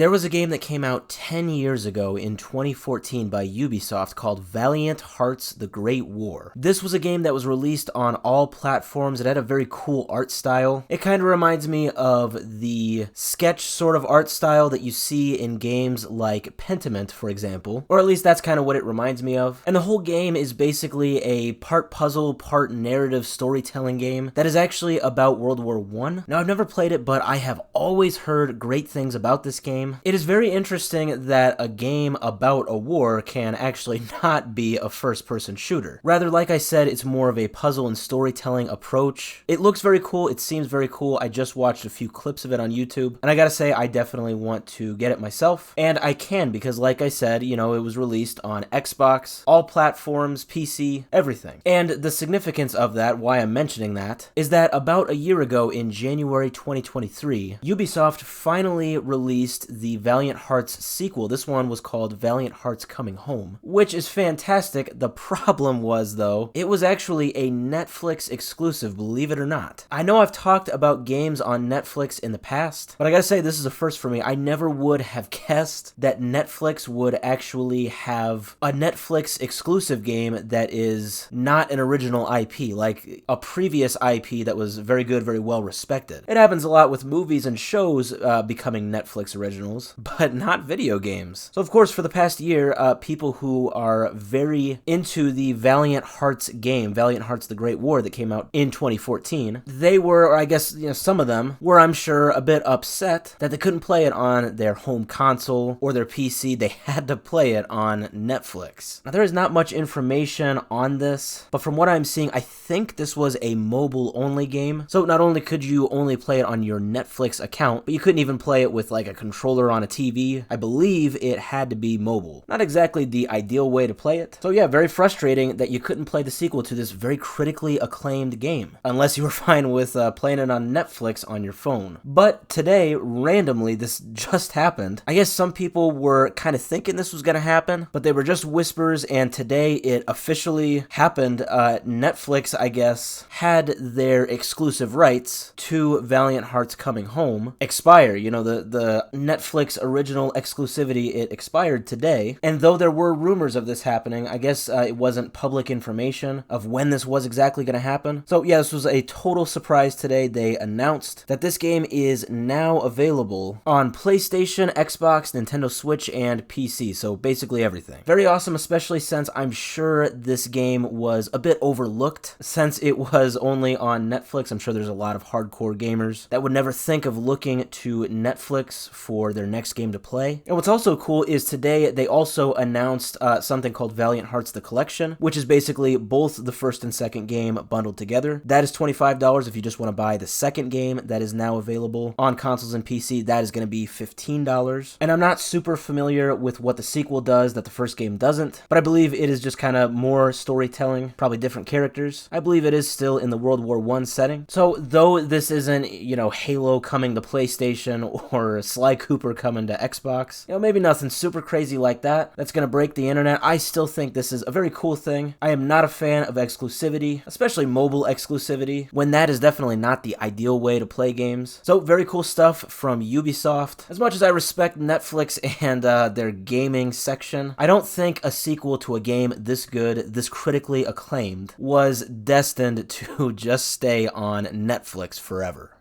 There was a game that came out 10 years ago in 2014 by Ubisoft called Valiant Hearts: The Great War. This was a game that was released on all platforms. It had a very cool art style. It kind of reminds me of the sketch sort of art style that you see in games like Pentiment, for example, or at least that's kind of what it reminds me of. And the whole game is basically a part puzzle, part narrative storytelling game that is actually about World War I. Now, I've never played it, but I have always heard great things about this game. It is very interesting that a game about a war can actually not be a first-person shooter. Rather, like I said, it's more of a puzzle and storytelling approach. It looks very cool. It seems very cool. I just watched a few clips of it on YouTube, and I gotta say, I definitely want to get it myself. And I can, because like I said, you know, it was released on Xbox, all platforms, PC, everything. And the significance of that, why I'm mentioning that, is that about a year ago in January 2023, Ubisoft finally released the Valiant Hearts sequel. This one was called Valiant Hearts Coming Home, which is fantastic. The problem was, though, it was actually a Netflix exclusive, believe it or not. I know I've talked about games on Netflix in the past, but I gotta say, this is a first for me. I never would have guessed that Netflix would actually have a Netflix exclusive game that is not an original IP, like a previous IP that was very good, very well respected. It happens a lot with movies and shows becoming Netflix originals, but not video games. So of course, for the past year, people who are very into the Valiant Hearts game, Valiant Hearts: The Great War, that came out in 2014, they were, or I guess, you know, some of them were, I'm sure, a bit upset that they couldn't play it on their home console or their PC. They had to play it on Netflix. Now, there is not much information on this, but from what I'm seeing, I think this was a mobile-only game. So not only could you only play it on your Netflix account, but you couldn't even play it with like a controller on a TV. I believe it had to be mobile. Not exactly the ideal way to play it. So yeah, very frustrating that you couldn't play the sequel to this very critically acclaimed game, unless you were fine with playing it on Netflix on your phone. But today, randomly, this just happened. I guess some people were kind of thinking this was going to happen, but they were just whispers, and today it officially happened. Netflix, I guess, had their exclusive rights to Valiant Hearts Coming Home expire. You know, the Netflix original exclusivity, it expired today. And though there were rumors of this happening, I guess it wasn't public information of when this was exactly going to happen. So yeah, this was a total surprise today. They announced that this game is now available on PlayStation, Xbox, Nintendo Switch, and PC. So basically everything. Very awesome, especially since I'm sure this game was a bit overlooked since it was only on Netflix. I'm sure there's a lot of hardcore gamers that would never think of looking to Netflix for their next game to play. And what's also cool is today they also announced something called Valiant Hearts: The Collection, which is basically both the first and second game bundled together. That is $25 if you just want to buy the second game that is now available on consoles and PC. That is going to be $15. And I'm not super familiar with what the sequel does that the first game doesn't, but I believe it is just kind of more storytelling, probably different characters. I believe it is still in the World War I setting. So though this isn't, you know, Halo coming to PlayStation or Sly Cooper coming to Xbox, you know, maybe nothing super crazy like that that's gonna break the internet, I still think this is a very cool thing. I am not a fan of exclusivity, especially mobile exclusivity, when that is definitely not the ideal way to play games. So very cool stuff from Ubisoft. As much as I respect Netflix and their gaming section, I don't think a sequel to a game this good, this critically acclaimed, was destined to just stay on Netflix forever.